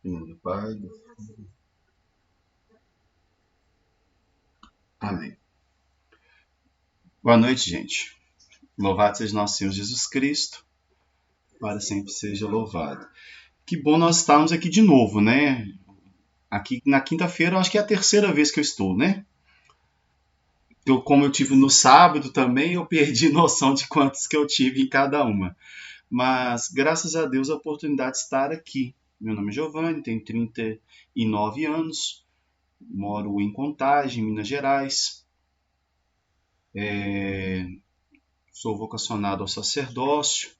Em nome do Pai. Amém. Boa noite, gente. Louvado seja nosso Senhor Jesus Cristo. Para sempre seja louvado. Que bom nós estarmos aqui de novo, né? Aqui na quinta-feira, eu acho que é a terceira vez que eu estou, né? Como eu tive no sábado também, eu perdi noção de quantos que eu tive em cada uma. Mas, graças a Deus, a oportunidade de estar aqui. Meu nome é Giovanni, tenho 39 anos, moro em Contagem, Minas Gerais. Sou vocacionado ao sacerdócio,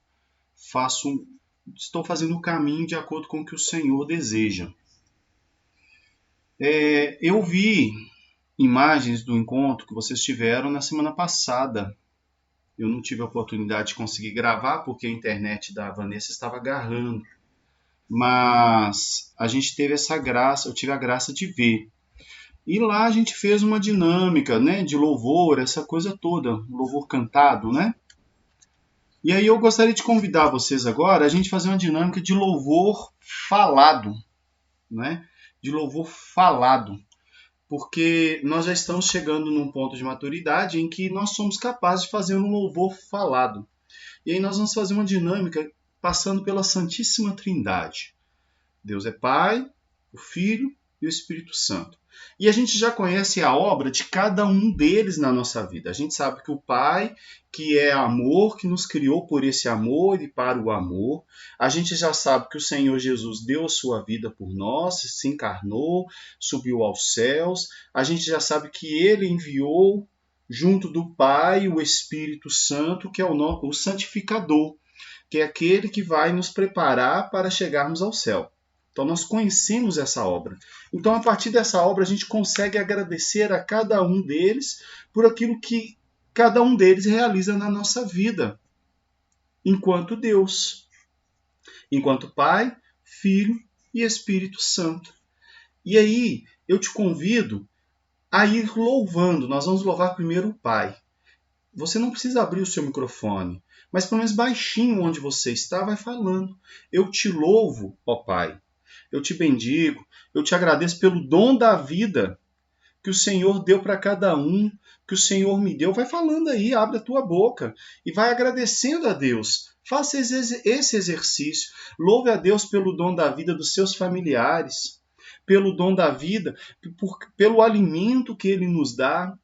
estou fazendo o caminho de acordo com o que o Senhor deseja. Eu vi imagens do encontro que vocês tiveram na semana passada. Eu não tive a oportunidade de conseguir gravar porque a internet da Vanessa estava agarrando, mas a gente teve essa graça, eu tive a graça de ver. E lá a gente fez uma dinâmica, né, de louvor, essa coisa toda, louvor cantado, né? E aí eu gostaria de convidar vocês agora a gente fazer uma dinâmica de louvor falado, né? De louvor falado, porque nós já estamos chegando num ponto de maturidade em que nós somos capazes de fazer um louvor falado. E aí nós vamos fazer uma dinâmica passando pela Santíssima Trindade. Deus é Pai, o Filho e o Espírito Santo. E a gente já conhece a obra de cada um deles na nossa vida. A gente sabe que o Pai, que é amor, que nos criou por esse amor e para o amor. A gente já sabe que o Senhor Jesus deu a sua vida por nós, se encarnou, subiu aos céus. A gente já sabe que ele enviou junto do Pai o Espírito Santo, que é o santificador, que é aquele que vai nos preparar para chegarmos ao céu. Então nós conhecemos essa obra. Então a partir dessa obra a gente consegue agradecer a cada um deles por aquilo que cada um deles realiza na nossa vida, enquanto Deus, enquanto Pai, Filho e Espírito Santo. E aí eu te convido a ir louvando. Nós vamos louvar primeiro o Pai. Você não precisa abrir o seu microfone, mas pelo menos baixinho onde você está, vai falando. Eu te louvo, ó Pai. Eu te bendigo, eu te agradeço pelo dom da vida que o Senhor deu para cada um, que o Senhor me deu. Vai falando aí, abre a tua boca e vai agradecendo a Deus. Faça esse exercício. Louve a Deus pelo dom da vida dos seus familiares, pelo dom da vida, pelo alimento que Ele nos dá,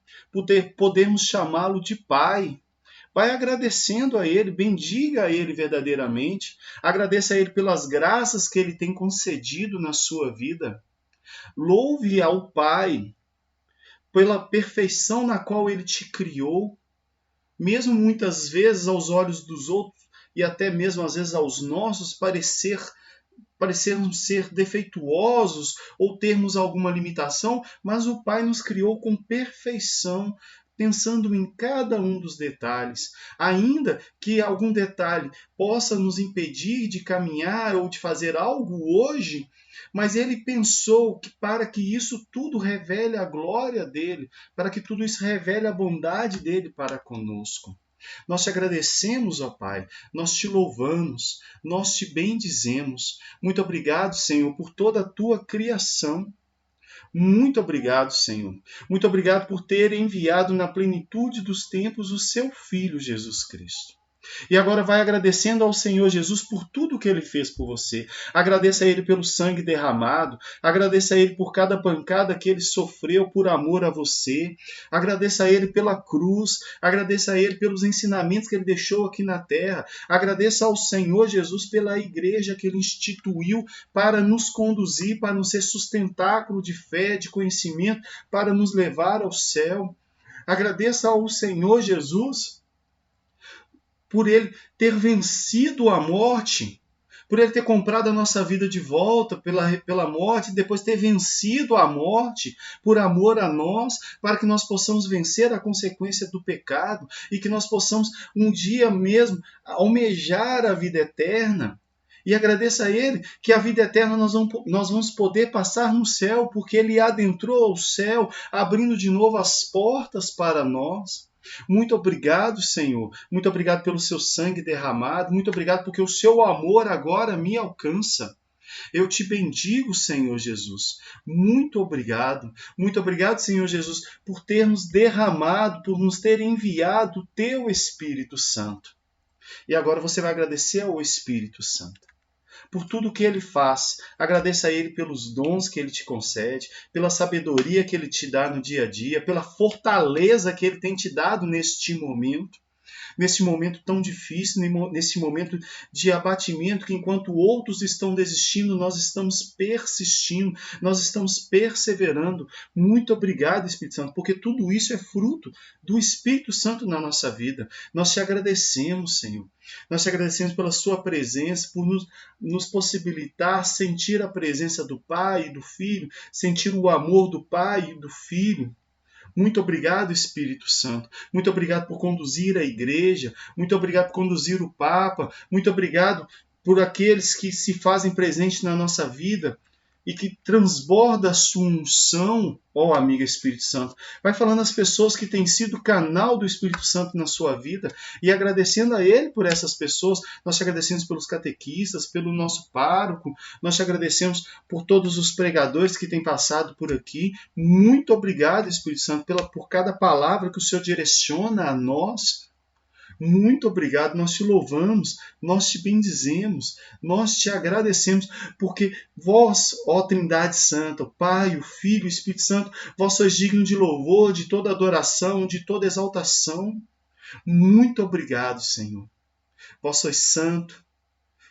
podermos chamá-lo de Pai. Vai agradecendo a Ele, bendiga a Ele verdadeiramente, agradeça a Ele pelas graças que Ele tem concedido na sua vida. Louve ao Pai pela perfeição na qual Ele te criou, mesmo muitas vezes aos olhos dos outros e até mesmo às vezes aos nossos parecermos ser defeituosos ou termos alguma limitação, mas o Pai nos criou com perfeição, pensando em cada um dos detalhes. Ainda que algum detalhe possa nos impedir de caminhar ou de fazer algo hoje, mas ele pensou que para que isso tudo revele a glória dele, para que tudo isso revele a bondade dele para conosco. Nós te agradecemos, ó Pai, nós te louvamos, nós te bendizemos. Muito obrigado, Senhor, por toda a tua criação. Muito obrigado, Senhor. Muito obrigado por ter enviado na plenitude dos tempos o seu Filho, Jesus Cristo. E agora vai agradecendo ao Senhor Jesus por tudo que Ele fez por você. Agradeça a Ele pelo sangue derramado. Agradeça a Ele por cada pancada que Ele sofreu por amor a você. Agradeça a Ele pela cruz. Agradeça a Ele pelos ensinamentos que Ele deixou aqui na terra. Agradeça ao Senhor Jesus pela igreja que Ele instituiu para nos conduzir, para nos ser sustentáculo de fé, de conhecimento, para nos levar ao céu. Agradeça ao Senhor Jesus por Ele ter vencido a morte, por Ele ter comprado a nossa vida de volta pela morte, e depois ter vencido a morte por amor a nós, para que nós possamos vencer a consequência do pecado e que nós possamos um dia mesmo almejar a vida eterna. E agradeça a Ele que a vida eterna nós vamos poder passar no céu, porque Ele adentrou ao céu, abrindo de novo as portas para nós. Muito obrigado, Senhor. Muito obrigado pelo seu sangue derramado. Muito obrigado porque o seu amor agora me alcança. Eu te bendigo, Senhor Jesus. Muito obrigado. Muito obrigado, Senhor Jesus, por ter nos derramado, por nos ter enviado o teu Espírito Santo. E agora você vai agradecer ao Espírito Santo por tudo que ele faz. Agradeça a ele pelos dons que ele te concede, pela sabedoria que ele te dá no dia a dia, pela fortaleza que ele tem te dado nesse momento tão difícil, nesse momento de abatimento, que enquanto outros estão desistindo, nós estamos persistindo, nós estamos perseverando. Muito obrigado, Espírito Santo, porque tudo isso é fruto do Espírito Santo na nossa vida. Nós te agradecemos, Senhor. Nós te agradecemos pela sua presença, por nos possibilitar sentir a presença do Pai e do Filho, sentir o amor do Pai e do Filho. Muito obrigado, Espírito Santo. Muito obrigado por conduzir a igreja. Muito obrigado por conduzir o Papa. Muito obrigado por aqueles que se fazem presentes na nossa vida e que transborda a sua unção, ó amiga Espírito Santo. Vai falando às pessoas que têm sido canal do Espírito Santo na sua vida e agradecendo a Ele por essas pessoas. Nós te agradecemos pelos catequistas, pelo nosso pároco, nós te agradecemos por todos os pregadores que têm passado por aqui. Muito obrigado, Espírito Santo, por cada palavra que o Senhor direciona a nós. Muito obrigado, nós te louvamos, nós te bendizemos, nós te agradecemos, porque vós, ó Trindade Santa, o Pai, o Filho e o Espírito Santo, vós sois digno de louvor, de toda adoração, de toda exaltação. Muito obrigado, Senhor. Vós sois santo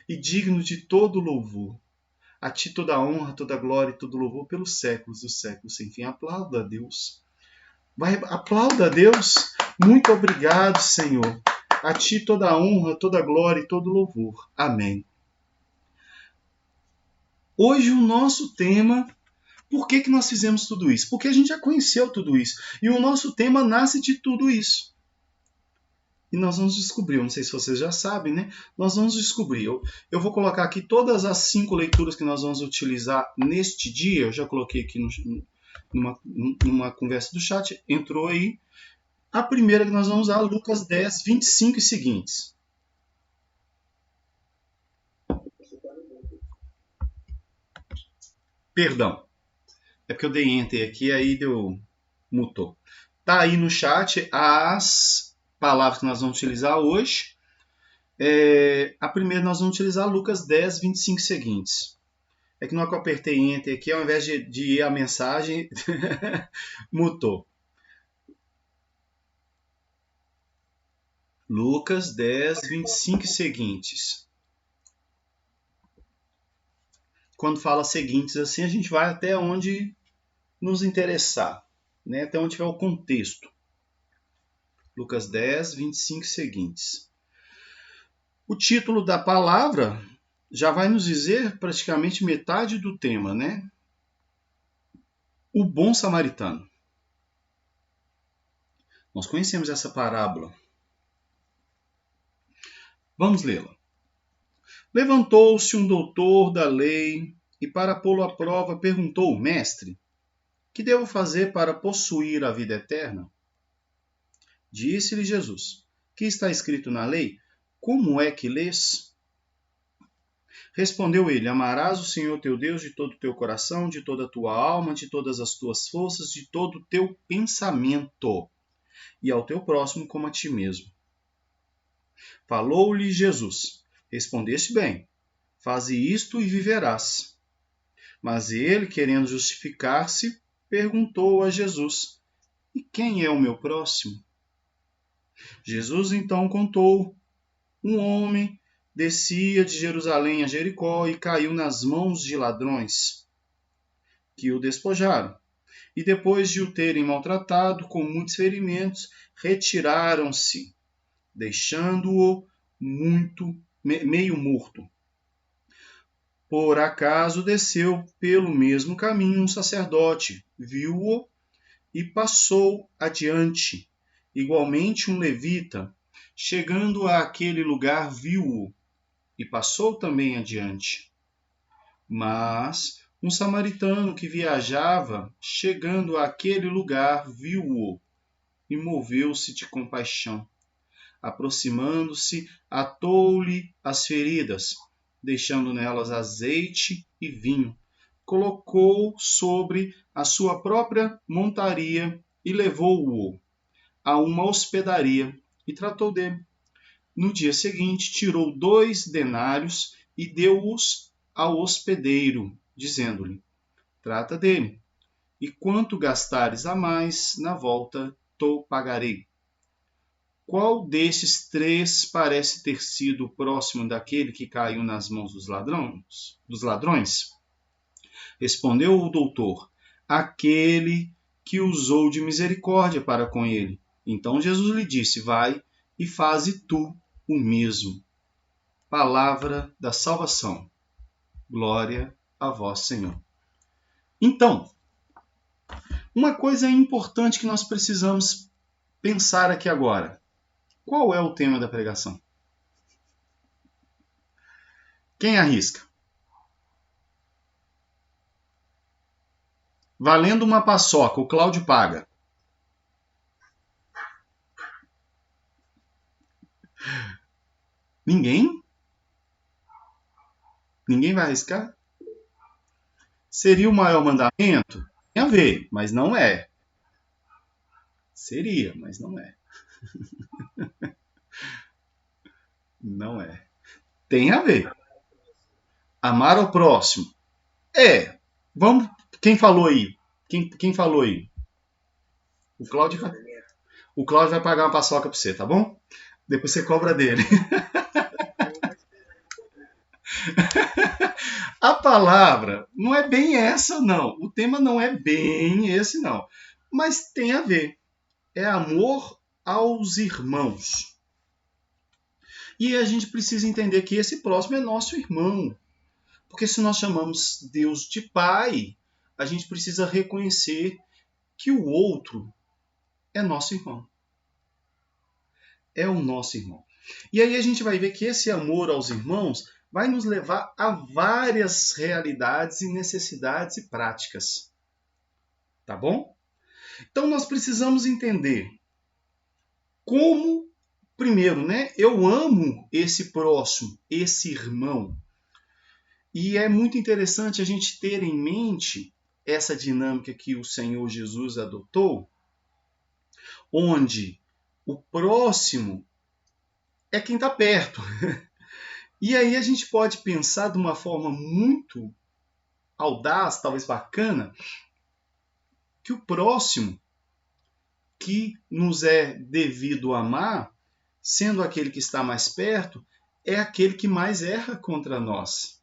e digno de todo louvor. A ti toda a honra, toda a glória e todo louvor pelos séculos dos séculos sem fim. Aplauda a Deus. Aplauda a Deus. Muito obrigado, Senhor. A ti toda a honra, toda a glória e todo louvor. Amém. Hoje o nosso tema, por que nós fizemos tudo isso? Porque a gente já conheceu tudo isso. E o nosso tema nasce de tudo isso. E nós vamos descobrir, eu não sei se vocês já sabem, né? Nós vamos descobrir. Eu vou colocar aqui todas as 5 leituras que nós vamos utilizar neste dia. Eu já coloquei aqui numa conversa do chat, entrou aí. A primeira que nós vamos usar, Lucas 10, 25 e seguintes. Perdão. É porque eu dei enter aqui, aí mutou. Tá aí no chat as palavras que nós vamos utilizar hoje. A primeira nós vamos utilizar Lucas 10, 25 e seguintes. É que na hora que eu apertei enter aqui, ao invés de ir a mensagem, mutou. Lucas 10, 25 e seguintes. Quando fala seguintes assim, a gente vai até onde nos interessar, né? Até onde tiver o contexto. Lucas 10, 25 e seguintes. O título da palavra já vai nos dizer praticamente metade do tema, né? O bom samaritano. Nós conhecemos essa parábola. Vamos lê-la. Levantou-se um doutor da lei e, para pô-lo à prova, perguntou: Mestre, que devo fazer para possuir a vida eterna? Disse-lhe Jesus: Que está escrito na lei? Como é que lês? Respondeu ele: Amarás o Senhor teu Deus de todo o teu coração, de toda a tua alma, de todas as tuas forças, de todo o teu pensamento, e ao teu próximo como a ti mesmo. Falou-lhe Jesus: Respondeste bem, faze isto e viverás. Mas ele, querendo justificar-se, perguntou a Jesus: E quem é o meu próximo? Jesus então contou: Um homem descia de Jerusalém a Jericó e caiu nas mãos de ladrões, que o despojaram. E depois de o terem maltratado com muitos ferimentos, retiraram-se, deixando-o meio morto. Por acaso desceu pelo mesmo caminho um sacerdote, viu-o e passou adiante. Igualmente um levita, chegando àquele lugar, viu-o e passou também adiante. Mas um samaritano que viajava, chegando àquele lugar, viu-o e moveu-se de compaixão. Aproximando-se, atou-lhe as feridas, deixando nelas azeite e vinho, colocou sobre a sua própria montaria e levou-o a uma hospedaria e tratou dele. No dia seguinte, tirou 2 denários e deu-os ao hospedeiro, dizendo-lhe: trata dele, e quanto gastares a mais, na volta te pagarei. Qual destes 3 parece ter sido próximo daquele que caiu nas mãos dos ladrões? Respondeu o doutor: aquele que usou de misericórdia para com ele. Então Jesus lhe disse: vai e faze tu o mesmo. Palavra da salvação. Glória a vós, Senhor. Então, uma coisa importante que nós precisamos pensar aqui agora. Qual é o tema da pregação? Quem arrisca? Valendo uma paçoca, o Cláudio paga. Ninguém? Ninguém vai arriscar? Seria o maior mandamento? Tem a ver, mas não é. Seria, mas não é. Não é. Tem a ver. Amar ao próximo. É. Vamos. Quem falou aí? Quem falou aí? O Cláudio vai pagar uma paçoca pra você, tá bom? Depois você cobra dele. A palavra não é bem essa, não. O tema não é bem esse, não. Mas tem a ver. É amor aos irmãos. E a gente precisa entender que esse próximo é nosso irmão. Porque se nós chamamos Deus de Pai, a gente precisa reconhecer que o outro é nosso irmão. É o nosso irmão. E aí a gente vai ver que esse amor aos irmãos vai nos levar a várias realidades e necessidades e práticas. Tá bom? Então nós precisamos entender como, primeiro, né, eu amo esse próximo, esse irmão. E é muito interessante a gente ter em mente essa dinâmica que o Senhor Jesus adotou, onde o próximo é quem está perto. E aí a gente pode pensar de uma forma muito audaz, talvez bacana, que o próximo que nos é devido amar, sendo aquele que está mais perto, é aquele que mais erra contra nós.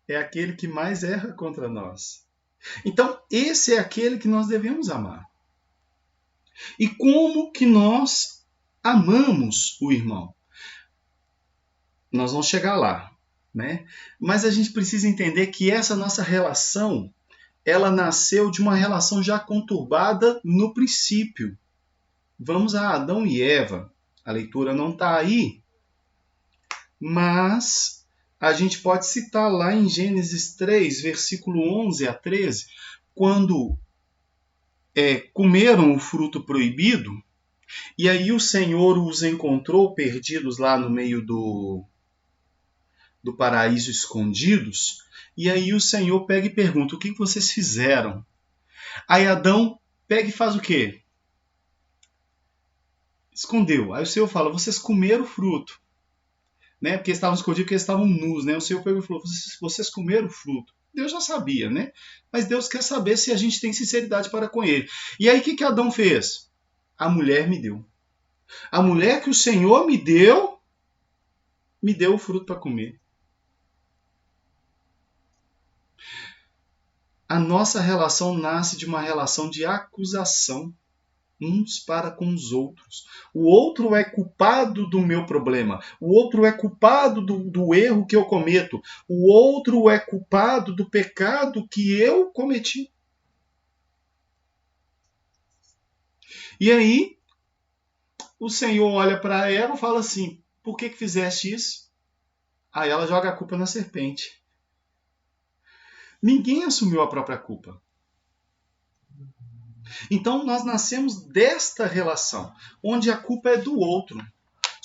É aquele que mais erra contra nós. Então, esse é aquele que nós devemos amar. E como que nós amamos o irmão? Nós vamos chegar lá, né? Mas a gente precisa entender que essa nossa relação, ela nasceu de uma relação já conturbada no princípio. Vamos a Adão e Eva. A leitura não está aí, mas a gente pode citar lá em Gênesis 3, versículo 11 a 13, quando comeram o fruto proibido, e aí o Senhor os encontrou perdidos lá no meio do paraíso, escondidos, e aí o Senhor pega e pergunta: o que vocês fizeram? Aí Adão pega e faz o quê? Escondeu. Aí o Senhor fala: vocês comeram o fruto. Né? Porque estavam escondidos, porque eles estavam nus. Né? O Senhor pegou e falou: vocês comeram o fruto. Deus já sabia, né? Mas Deus quer saber se a gente tem sinceridade para com ele. E aí o que Adão fez? A mulher me deu. A mulher que o Senhor me deu o fruto para comer. A nossa relação nasce de uma relação de acusação uns para com os outros. O outro é culpado do meu problema. O outro é culpado do erro que eu cometo. O outro é culpado do pecado que eu cometi. E aí, o Senhor olha para Eva e fala assim: por que fizeste isso? Aí ela joga a culpa na serpente. Ninguém assumiu a própria culpa. Então nós nascemos desta relação, onde a culpa é do outro.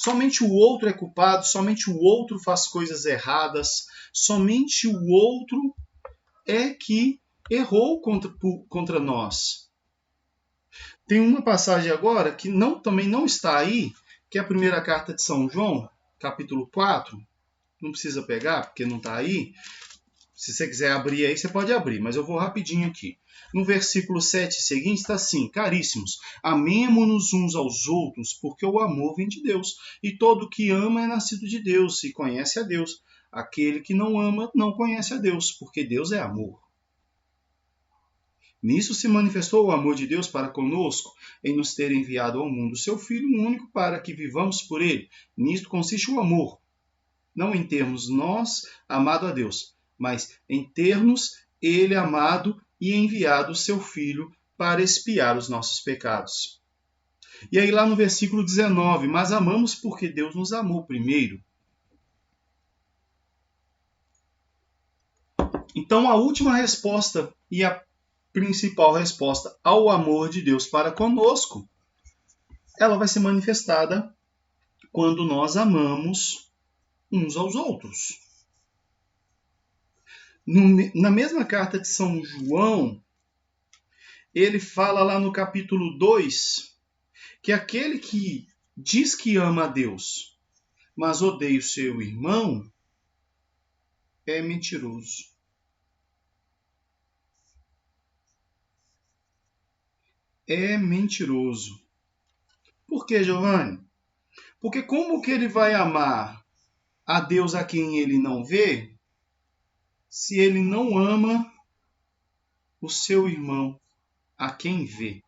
Somente o outro é culpado, somente o outro faz coisas erradas, somente o outro é que errou contra nós. Tem uma passagem agora que também não está aí, que é a primeira carta de São João, capítulo 4. Não precisa pegar, porque não está aí. Se você quiser abrir aí, você pode abrir, mas eu vou rapidinho aqui. No versículo 7 seguinte está assim: Caríssimos, amemo-nos uns aos outros, porque o amor vem de Deus. E todo que ama é nascido de Deus e conhece a Deus. Aquele que não ama não conhece a Deus, porque Deus é amor. Nisso se manifestou o amor de Deus para conosco, em nos ter enviado ao mundo seu Filho único para que vivamos por ele. Nisto consiste o amor, não em termos nós amado a Deus, mas em termos ele amado e enviado o seu Filho para expiar os nossos pecados. E aí lá no versículo 19, mas amamos porque Deus nos amou primeiro. Então a última resposta e a principal resposta ao amor de Deus para conosco, ela vai ser manifestada quando nós amamos uns aos outros. Na mesma carta de São João, ele fala lá no capítulo 2 que aquele que diz que ama a Deus, mas odeia o seu irmão, é mentiroso. É mentiroso. Por que, Giovanni? Porque como que ele vai amar a Deus a quem ele não vê, se ele não ama o seu irmão a quem vê?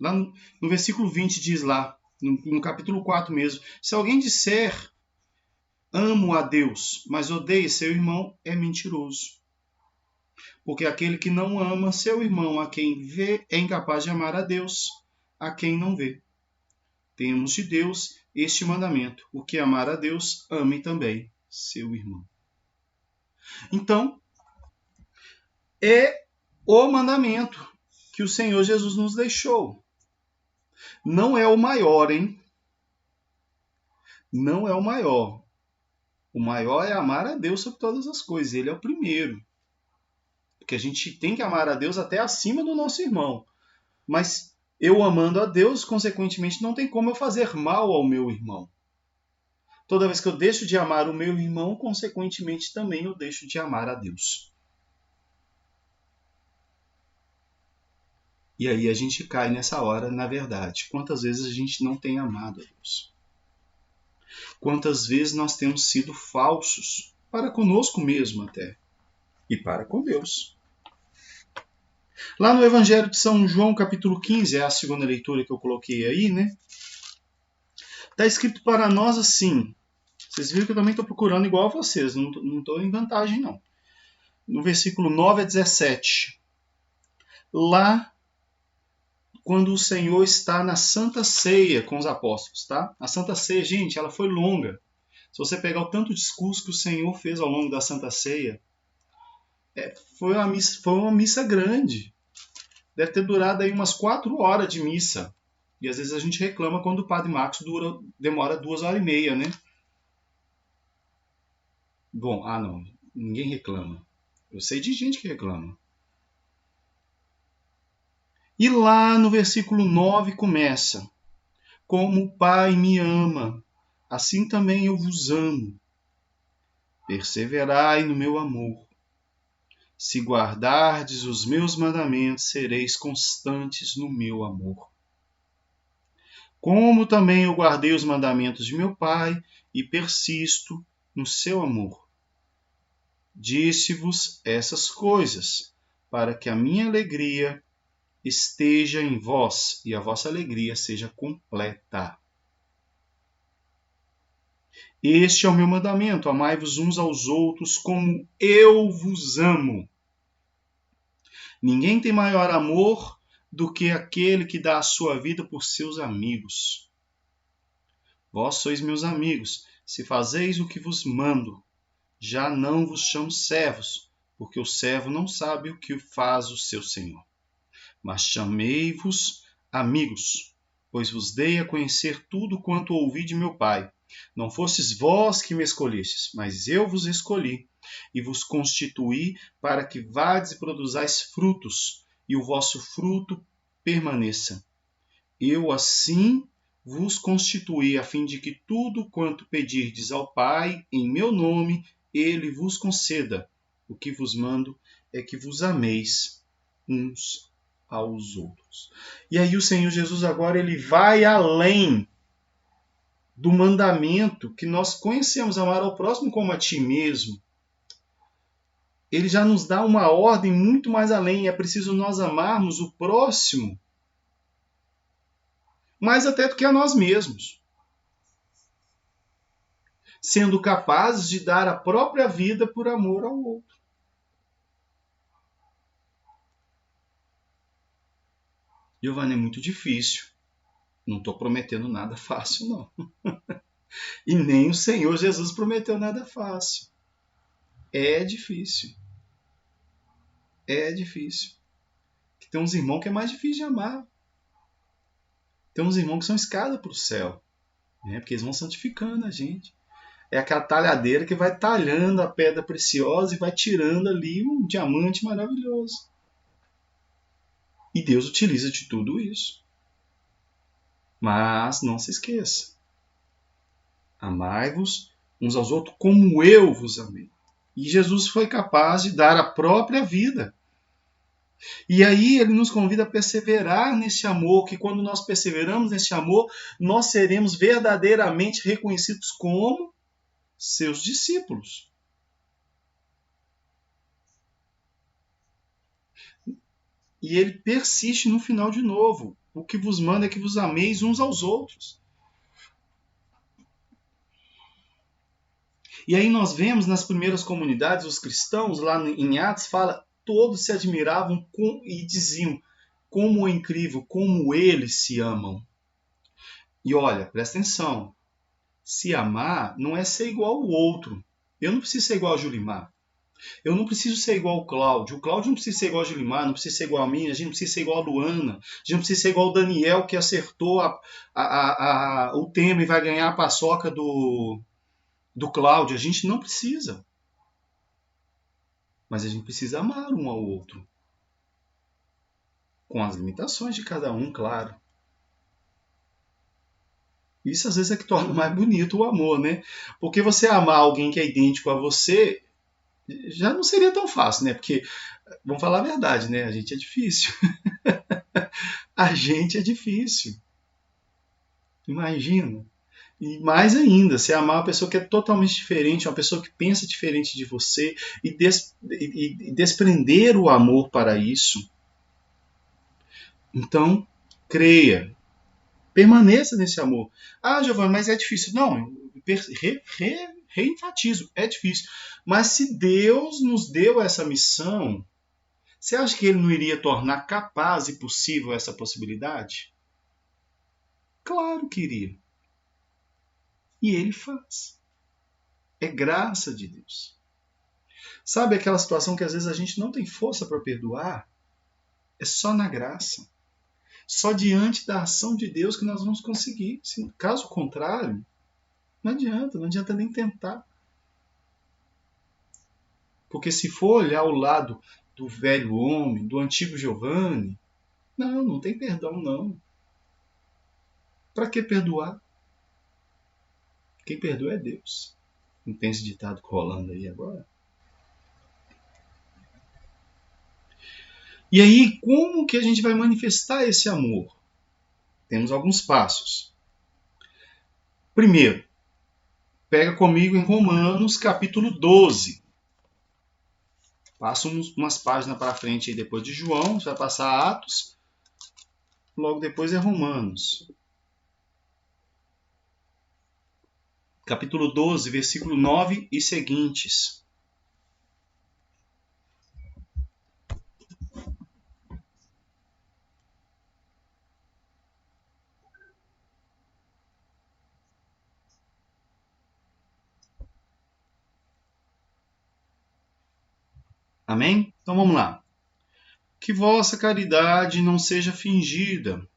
Lá no versículo 20 diz lá, no capítulo 4 mesmo, se alguém disser amo a Deus, mas odeia seu irmão, é mentiroso. Porque aquele que não ama seu irmão a quem vê é incapaz de amar a Deus a quem não vê. Temos de Deus este mandamento: o que amar a Deus, ame também seu irmão. Então, é o mandamento que o Senhor Jesus nos deixou. Não é o maior, hein? Não é o maior. O maior é amar a Deus sobre todas as coisas. Ele é o primeiro. Porque a gente tem que amar a Deus até acima do nosso irmão. Mas eu amando a Deus, consequentemente, não tem como eu fazer mal ao meu irmão. Toda vez que eu deixo de amar o meu irmão, consequentemente, também eu deixo de amar a Deus. E aí a gente cai nessa hora, na verdade. Quantas vezes a gente não tem amado a Deus? Quantas vezes nós temos sido falsos, para conosco mesmo até, e para com Deus. Lá no Evangelho de São João, capítulo 15, é a segunda leitura que eu coloquei aí, né? Está escrito para nós assim. Vocês viram que eu também estou procurando igual a vocês, não estou em vantagem, não. No versículo 9 a 17. Lá, quando o Senhor está na Santa Ceia com os apóstolos, tá? A Santa Ceia, gente, ela foi longa. Se você pegar o tanto de discurso que o Senhor fez ao longo da Santa Ceia, foi uma missa grande. Deve ter durado aí umas 4 horas de missa. E às vezes a gente reclama quando o Padre Marcos demora 2 horas e meia, né? Bom, não. Ninguém reclama. Eu sei de gente que reclama. E lá no versículo 9 começa: como o Pai me ama, assim também eu vos amo. Perseverai no meu amor. Se guardardes os meus mandamentos, sereis constantes no meu amor. Como também eu guardei os mandamentos de meu Pai e persisto no seu amor. Disse-vos essas coisas, para que a minha alegria esteja em vós e a vossa alegria seja completa. Este é o meu mandamento: amai-vos uns aos outros como eu vos amo. Ninguém tem maior amor do que aquele que dá a sua vida por seus amigos. Vós sois meus amigos, se fazeis o que vos mando. Já não vos chamo servos, porque o servo não sabe o que faz o seu senhor. Mas chamei-vos amigos, pois vos dei a conhecer tudo quanto ouvi de meu Pai. Não fostes vós que me escolhestes, mas eu vos escolhi, e vos constituí para que vades e produzais frutos, e o vosso fruto permaneça. Eu assim vos constituí, a fim de que tudo quanto pedirdes ao Pai, em meu nome, ele vos conceda. O que vos mando é que vos ameis uns aos outros. E aí o Senhor Jesus agora ele vai além do mandamento que nós conhecemos, amar ao próximo como a ti mesmo. Ele já nos dá uma ordem muito mais além. É preciso nós amarmos o próximo mais até do que a nós mesmos, sendo capazes de dar a própria vida por amor ao outro. Giovanni, é muito difícil. Não estou prometendo nada fácil, não. E nem o Senhor Jesus prometeu nada fácil. É difícil. É difícil. Tem uns irmãos que é mais difícil de amar. Tem uns irmãos que são escada para o céu, né? Porque eles vão santificando a gente. É aquela talhadeira que vai talhando a pedra preciosa e vai tirando ali um diamante maravilhoso. E Deus utiliza de tudo isso. Mas não se esqueça. Amai-vos uns aos outros como eu vos amei. E Jesus foi capaz de dar a própria vida. E aí ele nos convida a perseverar nesse amor, que quando nós perseveramos nesse amor, nós seremos verdadeiramente reconhecidos como seus discípulos. E ele persiste no final de novo. O que vos manda é que vos ameis uns aos outros. E aí nós vemos nas primeiras comunidades, os cristãos, lá em Atos, fala, todos se admiravam e diziam, como é incrível, como eles se amam. E olha, presta atenção, se amar não é ser igual ao outro. Eu não preciso ser igual a Julimar. Eu não preciso ser igual ao Cláudio. O Cláudio não precisa ser igual a Julimar, não precisa ser igual a mim, a gente não precisa ser igual a Luana, a gente não precisa ser igual ao Daniel, que acertou o tema e vai ganhar a paçoca do Cláudio. A gente não precisa. Mas a gente precisa amar um ao outro. Com as limitações de cada um, claro. Isso às vezes é que torna mais bonito o amor, né? Porque você amar alguém que é idêntico a você já não seria tão fácil, né? Porque, vamos falar a verdade, né? A gente é difícil. A gente é difícil. Imagina. E mais ainda, você amar uma pessoa que é totalmente diferente, uma pessoa que pensa diferente de você e desprender o amor para isso. Então, creia. Permaneça nesse amor. Ah, Giovanni, mas é difícil. Não, reenfatizo, é difícil. Mas se Deus nos deu essa missão, você acha que Ele não iria tornar capaz e possível essa possibilidade? Claro que iria. E Ele faz. É graça de Deus. Sabe aquela situação que às vezes a gente não tem força para perdoar? É só na graça. Só diante da ação de Deus que nós vamos conseguir. Caso contrário, não adianta nem tentar. Porque se for olhar o lado do velho homem, do antigo Giovanni, não tem perdão não. Para que perdoar? Quem perdoa é Deus. Não tem esse ditado rolando aí agora? E aí, como que a gente vai manifestar esse amor? Temos alguns passos. Primeiro, pega comigo em Romanos, capítulo 12. Passa umas páginas para frente aí depois de João, você vai passar Atos, logo depois é Romanos. Capítulo 12, versículo 9 e seguintes. Amém? Então vamos lá. Que vossa caridade não seja fingida.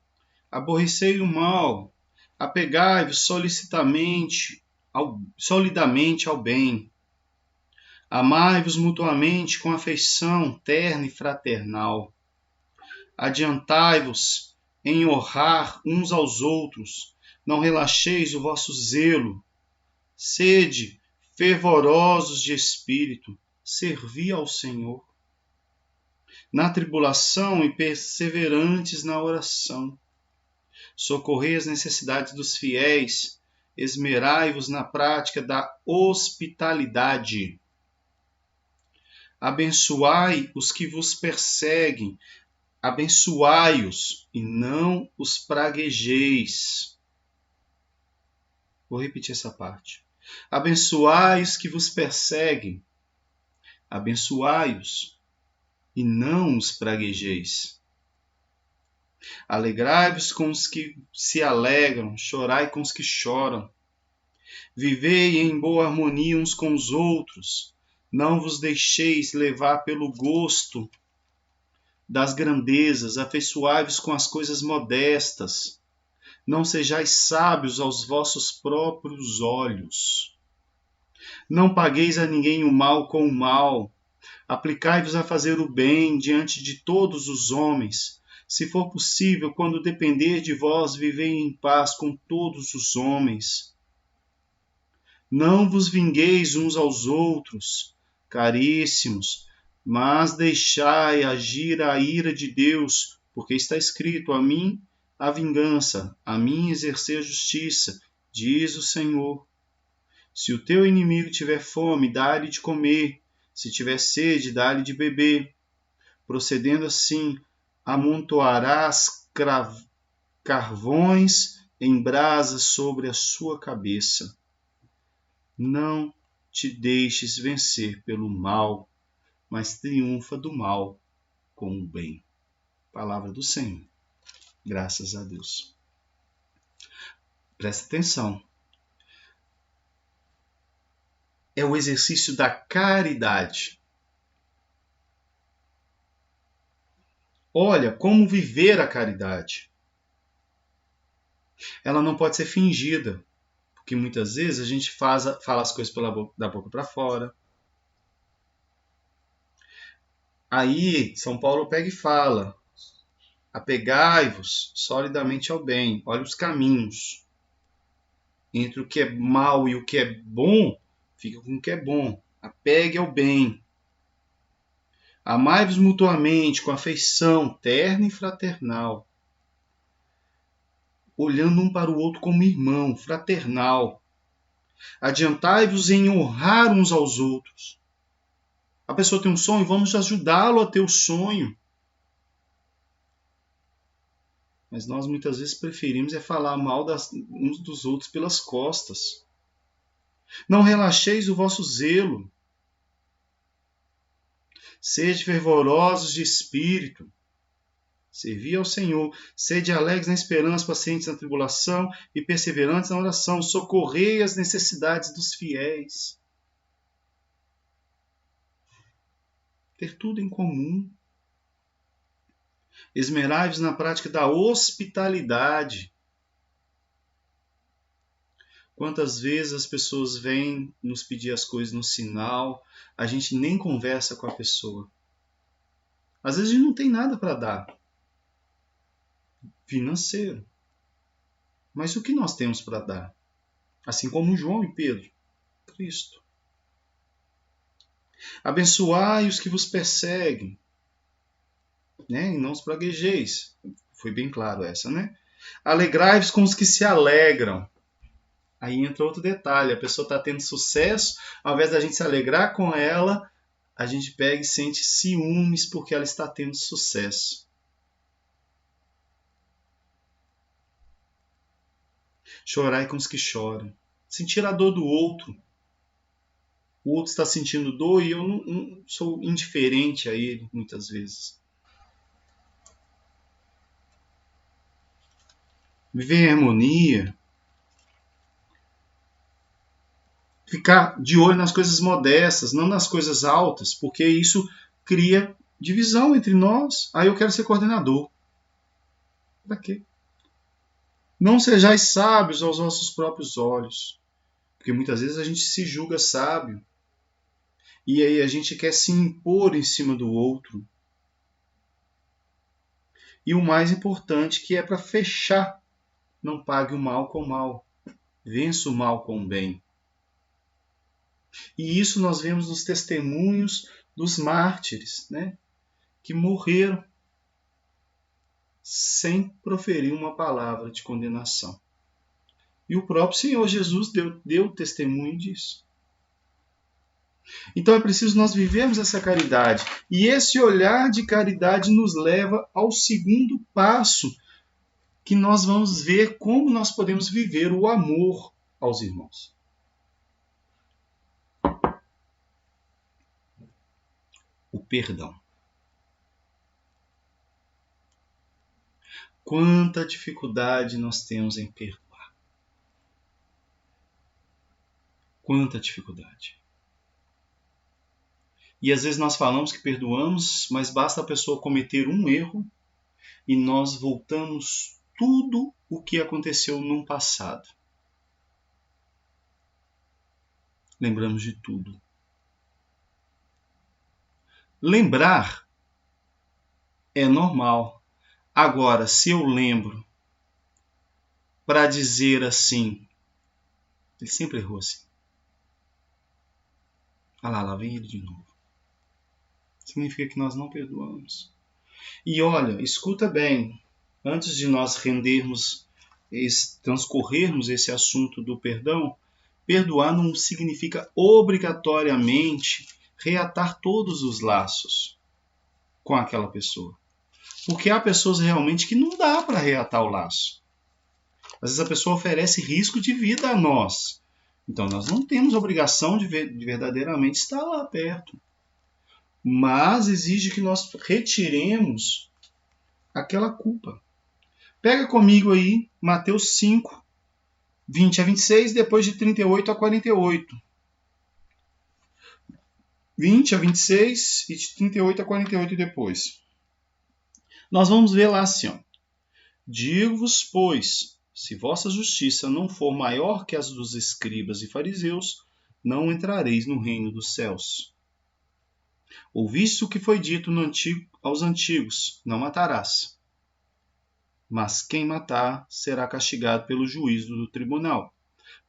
Aborrecei o mal, apegai-vos solidamente ao bem. Amai-vos mutuamente com afeição terna e fraternal. Adiantai-vos em honrar uns aos outros, não relaxeis o vosso zelo. Sede fervorosos de espírito, servi ao Senhor. Na tribulação e perseverantes na oração. Socorrei as necessidades dos fiéis, esmerai-vos na prática da hospitalidade. Abençoai os que vos perseguem, abençoai-os e não os praguejeis. Vou repetir essa parte. Abençoai os que vos perseguem, abençoai-os e não os praguejeis. Alegrai-vos com os que se alegram, chorai com os que choram. Vivei em boa harmonia uns com os outros, não vos deixeis levar pelo gosto das grandezas, afeiçoai-vos com as coisas modestas. Não sejais sábios aos vossos próprios olhos. Não pagueis a ninguém o mal com o mal. Aplicai-vos a fazer o bem diante de todos os homens. Se for possível, quando depender de vós, vivei em paz com todos os homens. Não vos vingueis uns aos outros, caríssimos, mas deixai agir a ira de Deus, porque está escrito: a mim a vingança, a mim exercer a justiça, diz o Senhor. Se o teu inimigo tiver fome, dá-lhe de comer, se tiver sede, dá-lhe de beber. Procedendo assim, amontoarás carvões em brasa sobre a sua cabeça. Não te deixes vencer pelo mal, mas triunfa do mal com o bem. Palavra do Senhor. Graças a Deus. Presta atenção. É o exercício da caridade. Olha como viver a caridade. Ela não pode ser fingida, porque muitas vezes a gente fala as coisas da boca para fora. Aí São Paulo pega e fala: apegai-vos solidamente ao bem. Olha os caminhos. Entre o que é mal e o que é bom, fica com o que é bom. Apegue ao bem. Amai-vos mutuamente com afeição terna e fraternal. Olhando um para o outro como irmão, fraternal. Adiantai-vos em honrar uns aos outros. A pessoa tem um sonho, vamos ajudá-lo a ter o sonho. Mas nós muitas vezes preferimos falar mal uns dos outros pelas costas. Não relaxeis o vosso zelo. Sede fervorosos de espírito. Servi ao Senhor. Sede alegres na esperança, pacientes na tribulação e perseverantes na oração. Socorrei as necessidades dos fiéis. Ter tudo em comum. Esmerai-vos na prática da hospitalidade. Quantas vezes as pessoas vêm nos pedir as coisas no sinal, a gente nem conversa com a pessoa. Às vezes a gente não tem nada para dar. Financeiro. Mas o que nós temos para dar? Assim como João e Pedro. Cristo. Abençoai os que vos perseguem. Né? E não os praguejeis. Foi bem claro essa, né? Alegrai-vos com os que se alegram. Aí entra outro detalhe. A pessoa está tendo sucesso, ao invés da gente se alegrar com ela, a gente pega e sente ciúmes porque ela está tendo sucesso. Chorai com os que choram. Sentir a dor do outro. O outro está sentindo dor e eu não sou indiferente a ele, muitas vezes. Viver em harmonia. Ficar de olho nas coisas modestas, não nas coisas altas, porque isso cria divisão entre nós. Aí eu quero ser coordenador. Para quê? Não sejais sábios aos vossos próprios olhos. Porque muitas vezes a gente se julga sábio. E aí a gente quer se impor em cima do outro. E o mais importante, que é para fechar: não pague o mal com o mal, vença o mal com o bem. E isso nós vemos nos testemunhos dos mártires, né? Que morreram sem proferir uma palavra de condenação. E o próprio Senhor Jesus deu testemunho disso. Então é preciso nós vivermos essa caridade. E esse olhar de caridade nos leva ao segundo passo, que nós vamos ver como nós podemos viver o amor aos irmãos. O perdão. Quanta dificuldade nós temos em perdoar. Quanta dificuldade. E às vezes nós falamos que perdoamos, mas basta a pessoa cometer um erro e nós voltamos tudo o que aconteceu no passado. Lembramos de tudo. Lembrar é normal. Agora, se eu lembro para dizer assim, ele sempre errou assim. Ah lá vem ele de novo. Significa que nós não perdoamos. E olha, escuta bem, antes de nós transcorrermos esse assunto do perdão, perdoar não significa obrigatoriamente reatar todos os laços com aquela pessoa. Porque há pessoas realmente que não dá para reatar o laço. Às vezes a pessoa oferece risco de vida a nós. Então nós não temos obrigação de verdadeiramente estar lá perto. Mas exige que nós retiremos aquela culpa. Pega comigo aí Mateus 5, 20 a 26, depois de 38 a 48. 20 a 26 e de 38 a 48 depois. Nós vamos ver lá assim, ó. Digo-vos, pois, se vossa justiça não for maior que as dos escribas e fariseus, não entrareis no reino dos céus. Ouviste o que foi dito aos antigos, não matarás. Mas quem matar será castigado pelo juízo do tribunal.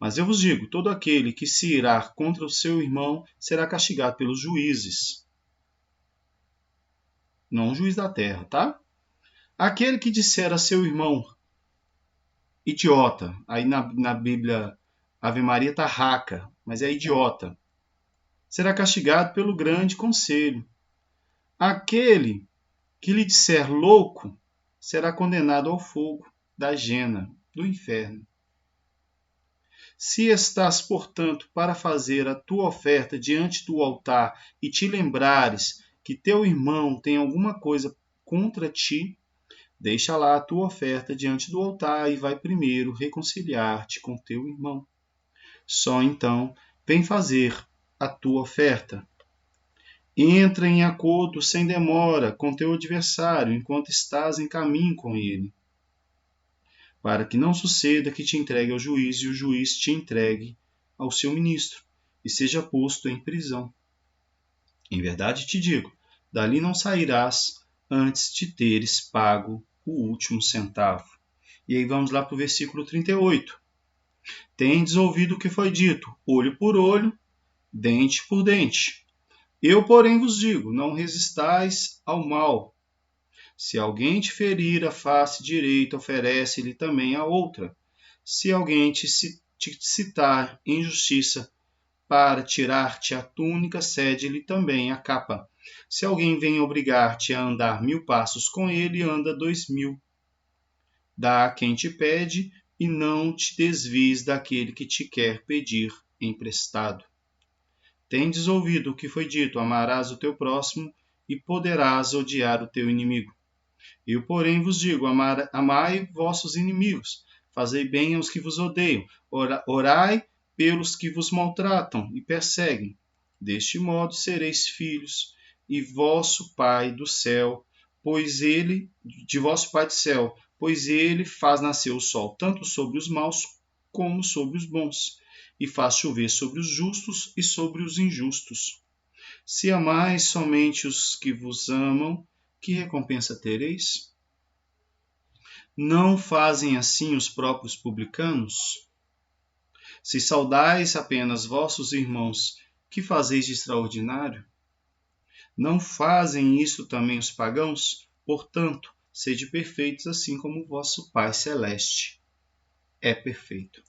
Mas eu vos digo, todo aquele que se irar contra o seu irmão será castigado pelos juízes. Não o juiz da terra, tá? Aquele que disser a seu irmão, idiota, aí na Bíblia Ave Maria tá raca, mas é idiota, será castigado pelo grande conselho. Aquele que lhe disser louco será condenado ao fogo da jena, do inferno. Se estás, portanto, para fazer a tua oferta diante do altar e te lembrares que teu irmão tem alguma coisa contra ti, deixa lá a tua oferta diante do altar e vai primeiro reconciliar-te com teu irmão. Só então vem fazer a tua oferta. Entra em acordo sem demora com teu adversário enquanto estás em caminho com ele, para que não suceda que te entregue ao juiz e o juiz te entregue ao seu ministro e seja posto em prisão. Em verdade te digo, dali não sairás antes de teres pago o último centavo. E aí vamos lá para o versículo 38. Tendes ouvido o que foi dito, olho por olho, dente por dente. Eu, porém, vos digo, não resistais ao mal. Se alguém te ferir a face direita, oferece-lhe também a outra. Se alguém te citar injustiça para tirar-te a túnica, cede-lhe também a capa. Se alguém vem obrigar-te a andar 1000 passos com ele, anda 2000. Dá a quem te pede e não te desvies daquele que te quer pedir emprestado. Tendes ouvido o que foi dito, amarás o teu próximo e poderás odiar o teu inimigo. Eu, porém, vos digo, amai vossos inimigos, fazei bem aos que vos odeiam, orai pelos que vos maltratam e perseguem. Deste modo sereis filhos e vosso Pai do céu, pois ele, de vosso Pai do céu, pois ele faz nascer o sol tanto sobre os maus como sobre os bons, e faz chover sobre os justos e sobre os injustos. Se amais somente os que vos amam, que recompensa tereis? Não fazem assim os próprios publicanos? Se saudais apenas vossos irmãos, que fazeis de extraordinário? Não fazem isso também os pagãos? Portanto, sede perfeitos, assim como vosso Pai Celeste é perfeito.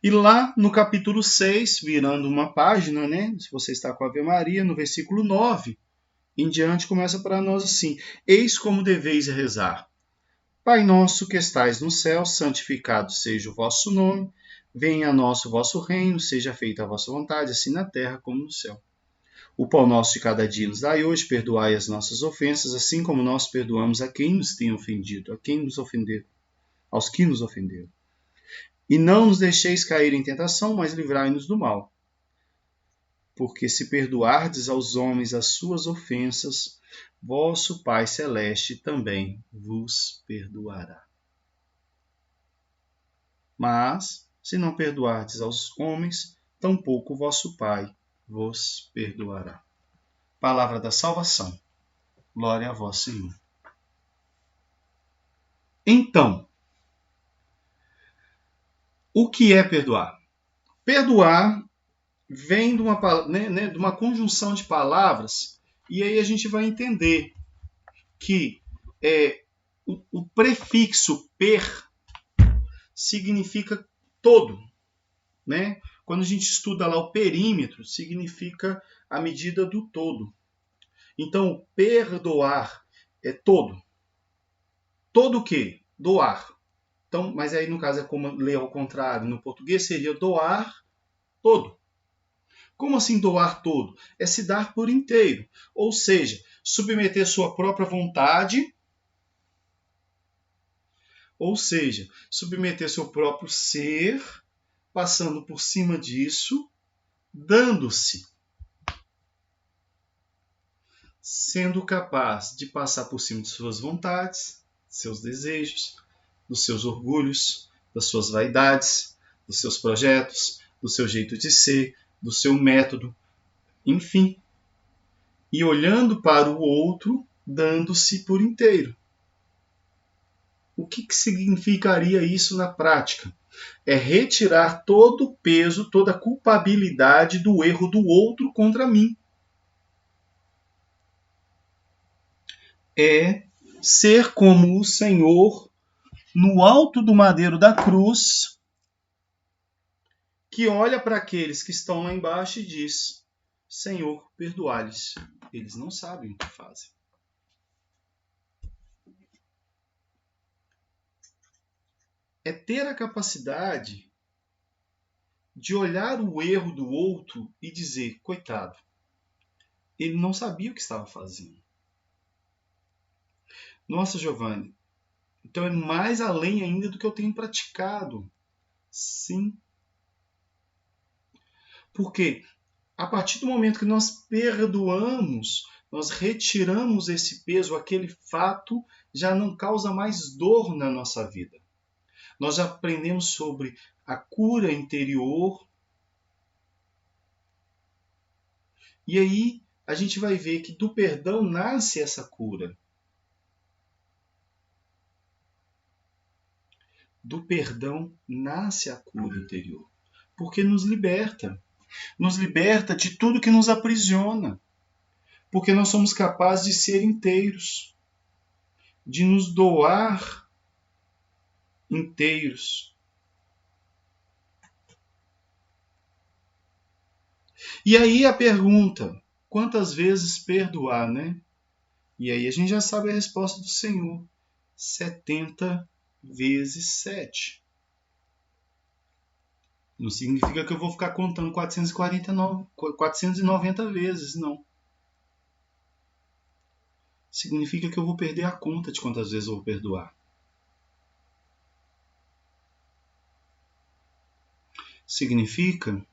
E lá no capítulo 6, virando uma página, né? Se você está com a Ave Maria, no versículo 9 em diante, começa para nós assim: Eis como deveis rezar. Pai nosso que estais no céu, santificado seja o vosso nome. Venha a nós o vosso reino, seja feita a vossa vontade, assim na terra como no céu. O pão nosso de cada dia nos dai hoje, perdoai as nossas ofensas, assim como nós perdoamos a quem nos tem ofendido, a quem nos ofendeu, aos que nos ofenderam. E não nos deixeis cair em tentação, mas livrai-nos do mal. Porque se perdoardes aos homens as suas ofensas, vosso Pai Celeste também vos perdoará. Mas, se não perdoardes aos homens, tampouco vosso Pai vos perdoará. Palavra da salvação. Glória a vós, Senhor. Então, o que é perdoar? Perdoar vem de uma conjunção de palavras, e aí a gente vai entender que o prefixo per significa todo, né? Quando a gente estuda lá o perímetro, significa a medida do todo. Então, perdoar é todo. Todo o quê? Doar. Então, mas aí no caso é como ler ao contrário. No português seria doar todo. Como assim doar todo? É se dar por inteiro. Ou seja, submeter sua própria vontade, ou seja, submeter seu próprio ser, passando por cima disso, dando-se. Sendo capaz de passar por cima de suas vontades, seus desejos, dos seus orgulhos, das suas vaidades, dos seus projetos, do seu jeito de ser, do seu método, enfim. E olhando para o outro, dando-se por inteiro. O que significaria isso na prática? É retirar todo o peso, toda a culpabilidade do erro do outro contra mim. É ser como o Senhor no alto do madeiro da cruz, que olha para aqueles que estão lá embaixo e diz: Senhor, perdoai-lhes, eles não sabem o que fazem. É ter a capacidade de olhar o erro do outro e dizer: coitado, ele não sabia o que estava fazendo. Nossa, Giovanni, então é mais além ainda do que eu tenho praticado. Sim. Porque a partir do momento que nós perdoamos, nós retiramos esse peso, aquele fato já não causa mais dor na nossa vida. Nós já aprendemos sobre a cura interior. E aí a gente vai ver que do perdão nasce essa cura. Do perdão nasce a cura interior. Porque nos liberta. Nos liberta de tudo que nos aprisiona. Porque nós somos capazes de ser inteiros. De nos doar inteiros. E aí a pergunta, quantas vezes perdoar, né? E aí a gente já sabe a resposta do Senhor. 70 vezes 7. Não significa que eu vou ficar contando 490 vezes, não. Significa que eu vou perder a conta de quantas vezes eu vou perdoar. Significa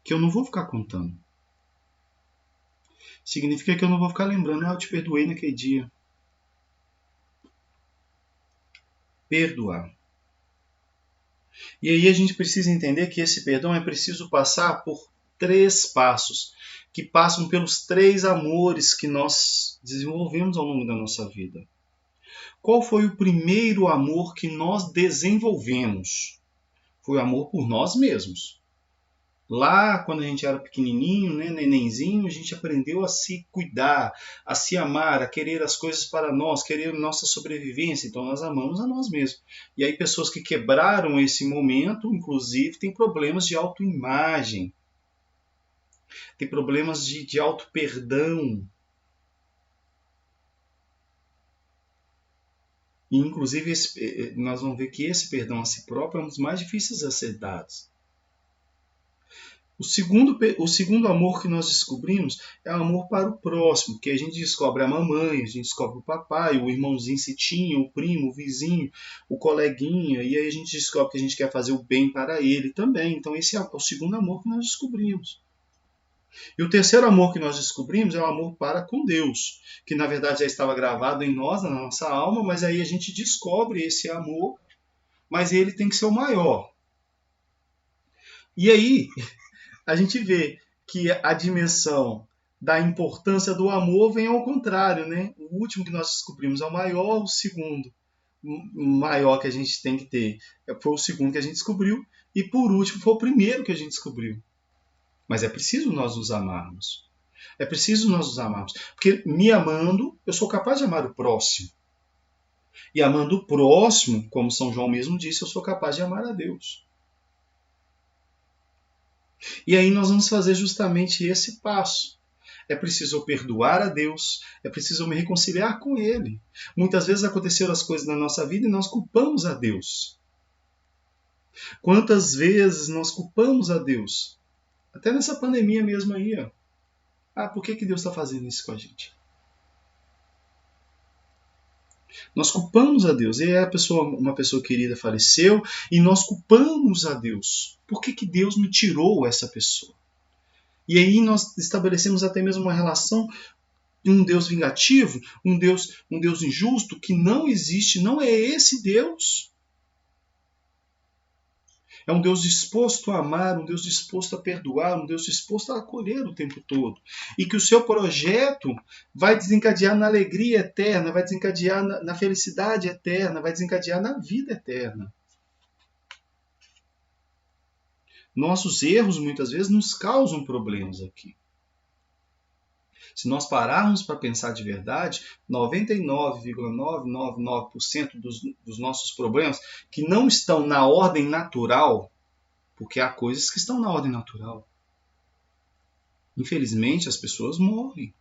que eu não vou ficar contando. Significa que eu não vou ficar lembrando, eu te perdoei naquele dia. perdoar. E aí a gente precisa entender que esse perdão é preciso passar por 3 passos, que passam pelos 3 amores que nós desenvolvemos ao longo da nossa vida. Qual foi o primeiro amor que nós desenvolvemos? Foi o amor por nós mesmos. Lá, quando a gente era pequenininho, né, nenenzinho, a gente aprendeu a se cuidar, a se amar, a querer as coisas para nós, querer nossa sobrevivência. Então, nós amamos a nós mesmos. E aí, pessoas que quebraram esse momento, inclusive, têm problemas de autoimagem, têm problemas de auto-perdão. E, inclusive, nós vamos ver que esse perdão a si próprio é um dos mais difíceis a ser dados. O segundo amor que nós descobrimos é o amor para o próximo, que a gente descobre a mamãe, a gente descobre o papai, o irmãozinho Citinho, o primo, o vizinho, o coleguinha, e aí a gente descobre que a gente quer fazer o bem para ele também. Então esse é o segundo amor que nós descobrimos. E o terceiro amor que nós descobrimos é o amor para com Deus, que na verdade já estava gravado em nós, na nossa alma, mas aí a gente descobre esse amor, mas ele tem que ser o maior. E aí a gente vê que a dimensão da importância do amor vem ao contrário, né? O último que nós descobrimos é o maior, o segundo maior que a gente tem que ter foi o segundo que a gente descobriu, e por último foi o primeiro que a gente descobriu. Mas é preciso nós nos amarmos. É preciso nós nos amarmos. Porque me amando, eu sou capaz de amar o próximo. E amando o próximo, como São João mesmo disse, eu sou capaz de amar a Deus. E aí nós vamos fazer justamente esse passo. É preciso eu perdoar a Deus, é preciso eu me reconciliar com Ele. Muitas vezes aconteceram as coisas na nossa vida e nós culpamos a Deus. Quantas vezes nós culpamos a Deus? Até nessa pandemia mesmo aí. Ó. Por que Deus está fazendo isso com a gente? Nós culpamos a Deus. E uma pessoa querida faleceu e nós culpamos a Deus. Por que Deus me tirou essa pessoa? E aí nós estabelecemos até mesmo uma relação de um Deus vingativo, um Deus injusto, que não existe, não é esse Deus. É um Deus disposto a amar, um Deus disposto a perdoar, um Deus disposto a acolher o tempo todo. E que o seu projeto vai desencadear na alegria eterna, vai desencadear na felicidade eterna, vai desencadear na vida eterna. Nossos erros, muitas vezes, nos causam problemas aqui. Se nós pararmos para pensar de verdade, 99,999% dos nossos problemas que não estão na ordem natural, porque há coisas que estão na ordem natural. Infelizmente, as pessoas morrem.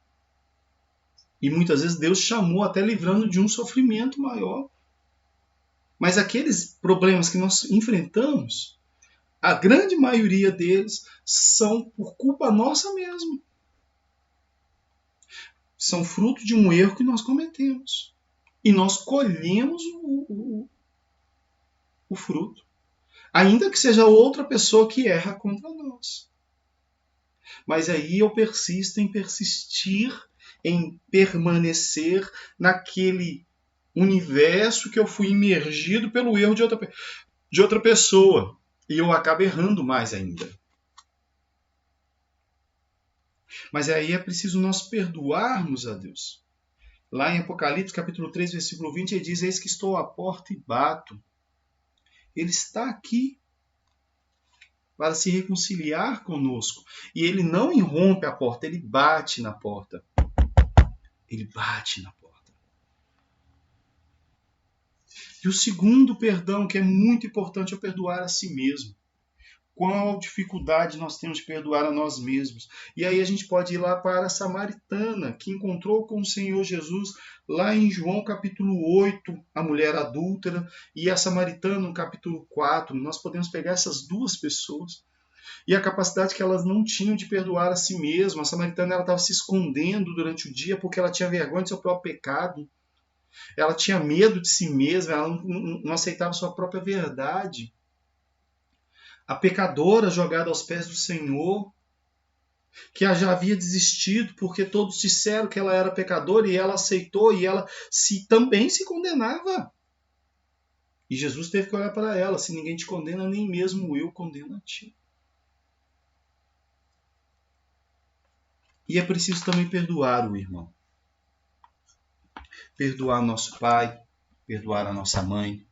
E muitas vezes Deus chamou até livrando de um sofrimento maior. Mas aqueles problemas que nós enfrentamos, a grande maioria deles são por culpa nossa mesmo. São fruto de um erro que nós cometemos. E nós colhemos o fruto. Ainda que seja outra pessoa que erra contra nós. Mas aí eu persisto em persistir, em permanecer naquele universo que eu fui imergido pelo erro de outra pessoa. E eu acabo errando mais ainda. Mas aí é preciso nós perdoarmos a Deus. Lá em Apocalipse, capítulo 3, versículo 20, ele diz: eis que estou à porta e bato. Ele está aqui para se reconciliar conosco. E ele não irrompe a porta, ele bate na porta. Ele bate na porta. E o segundo perdão, que é muito importante, é perdoar a si mesmo. Qual dificuldade nós temos de perdoar a nós mesmos. E aí a gente pode ir lá para a samaritana, que encontrou com o Senhor Jesus lá em João capítulo 8, a mulher adúltera, e a samaritana no capítulo 4. Nós podemos pegar essas duas pessoas e a capacidade que elas não tinham de perdoar a si mesmas. A samaritana estava se escondendo durante o dia porque ela tinha vergonha do seu próprio pecado. Ela tinha medo de si mesma, ela não aceitava a sua própria verdade. A pecadora jogada aos pés do Senhor, que já havia desistido porque todos disseram que ela era pecadora e ela aceitou e ela também se condenava. E Jesus teve que olhar para ela: se ninguém te condena, nem mesmo eu condeno a ti. E é preciso também perdoar o irmão. Perdoar nosso pai, perdoar a nossa mãe,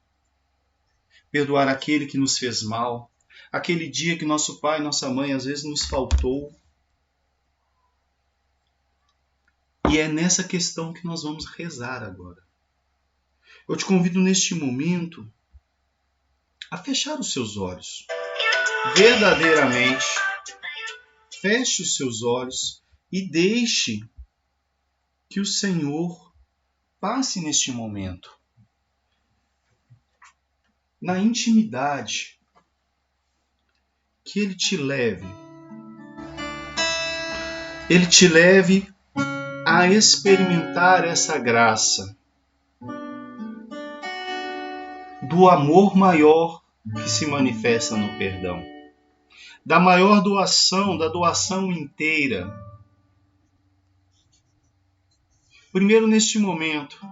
perdoar aquele que nos fez mal, aquele dia que nosso pai e nossa mãe às vezes nos faltou. E é nessa questão que nós vamos rezar agora. Eu te convido neste momento a fechar os seus olhos. Verdadeiramente, feche os seus olhos e deixe que o Senhor passe neste momento. Na intimidade, que Ele te leve. Ele te leve a experimentar essa graça do amor maior que se manifesta no perdão, da maior doação, da doação inteira. Primeiro, neste momento,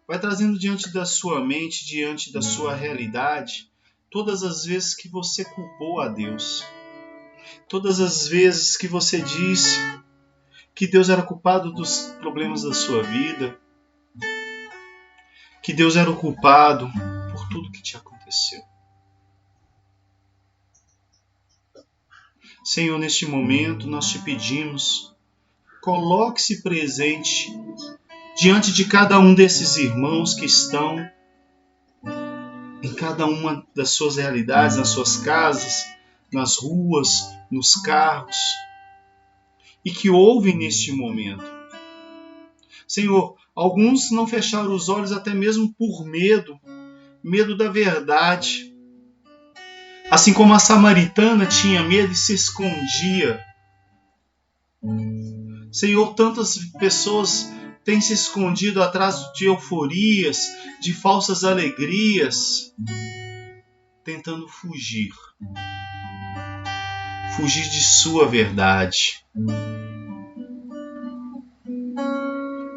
vai trazendo diante da sua mente, diante da sua realidade, todas as vezes que você culpou a Deus, todas as vezes que você disse que Deus era culpado dos problemas da sua vida, que Deus era o culpado por tudo que te aconteceu. Senhor, neste momento nós te pedimos, coloque-se presente diante de cada um desses irmãos que estão em cada uma das suas realidades, nas suas casas, nas ruas, nos carros, e que ouvem neste momento. Senhor, alguns não fecharam os olhos até mesmo por medo da verdade. Assim como a samaritana tinha medo e se escondia. Senhor, tantas pessoas têm se escondido atrás de euforias, de falsas alegrias, tentando fugir de sua verdade,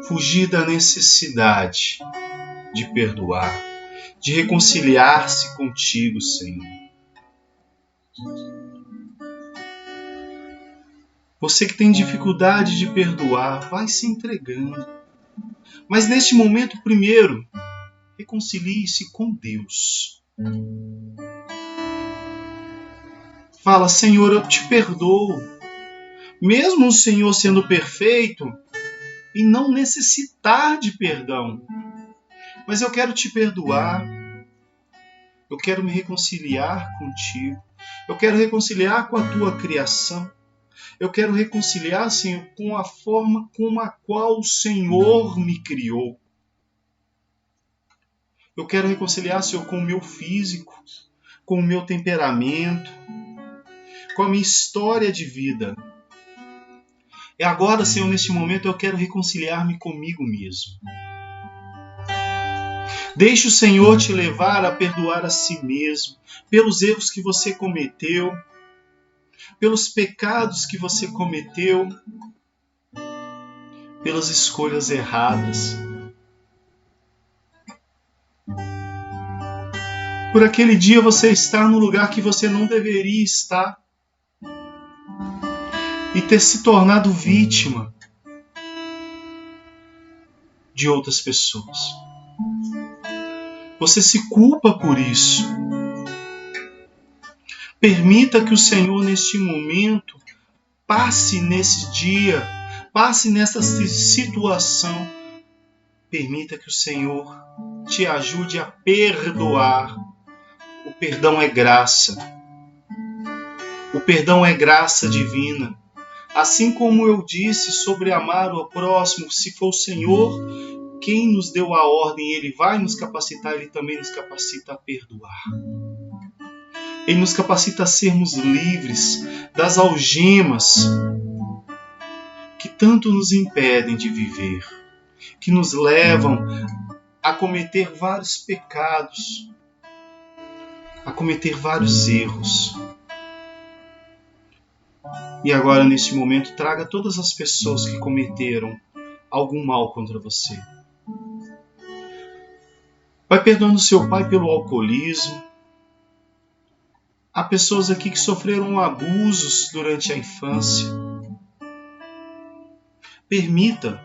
fugir da necessidade de perdoar, de reconciliar-se contigo, Senhor. Você que tem dificuldade de perdoar, vai se entregando. Mas neste momento, primeiro, reconcilie-se com Deus. Fala: Senhor, eu te perdoo. Mesmo o Senhor sendo perfeito e não necessitar de perdão. Mas eu quero te perdoar. Eu quero me reconciliar contigo. Eu quero reconciliar com a tua criação. Eu quero reconciliar, Senhor, com a forma com a qual o Senhor me criou. Eu quero reconciliar, Senhor, com o meu físico, com o meu temperamento, com a minha história de vida. E agora, Senhor, neste momento, eu quero reconciliar-me comigo mesmo. Deixe o Senhor te levar a perdoar a si mesmo, pelos erros que você cometeu, pelos pecados que você cometeu, pelas escolhas erradas. Por aquele dia você estar no lugar que você não deveria estar e ter se tornado vítima de outras pessoas. Você se culpa por isso. Permita que o Senhor, neste momento, passe nesse dia, passe nessa situação. Permita que o Senhor te ajude a perdoar. O perdão é graça. O perdão é graça divina. Assim como eu disse sobre amar o próximo, se for o Senhor quem nos deu a ordem, Ele vai nos capacitar, Ele também nos capacita a perdoar. Ele nos capacita a sermos livres das algemas que tanto nos impedem de viver, que nos levam a cometer vários pecados, a cometer vários erros. E agora, neste momento, traga todas as pessoas que cometeram algum mal contra você. Vai perdoando seu pai pelo alcoolismo. Há pessoas aqui que sofreram abusos durante a infância. Permita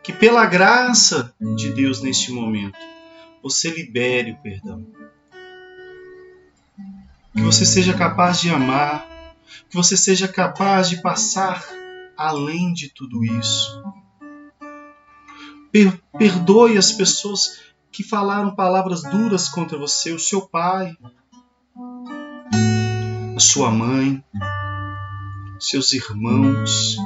que, pela graça de Deus neste momento, você libere o perdão. Que você seja capaz de amar, que você seja capaz de passar além de tudo isso. Perdoe as pessoas que falaram palavras duras contra você, o seu pai, a sua mãe, seus irmãos.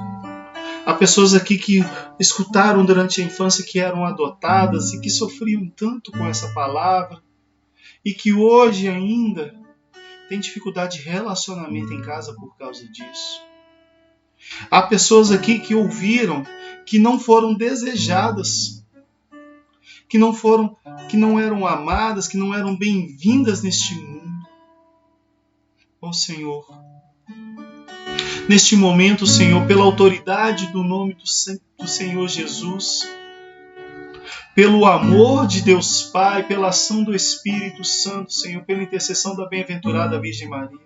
Há pessoas aqui que escutaram durante a infância que eram adotadas e que sofriam tanto com essa palavra e que hoje ainda têm dificuldade de relacionamento em casa por causa disso. Há pessoas aqui que ouviram que não foram desejadas, que não eram amadas, que não eram bem-vindas neste mundo. Ó Senhor, neste momento, Senhor, pela autoridade do nome do Senhor Jesus, pelo amor de Deus Pai, pela ação do Espírito Santo, Senhor, pela intercessão da bem-aventurada Virgem Maria,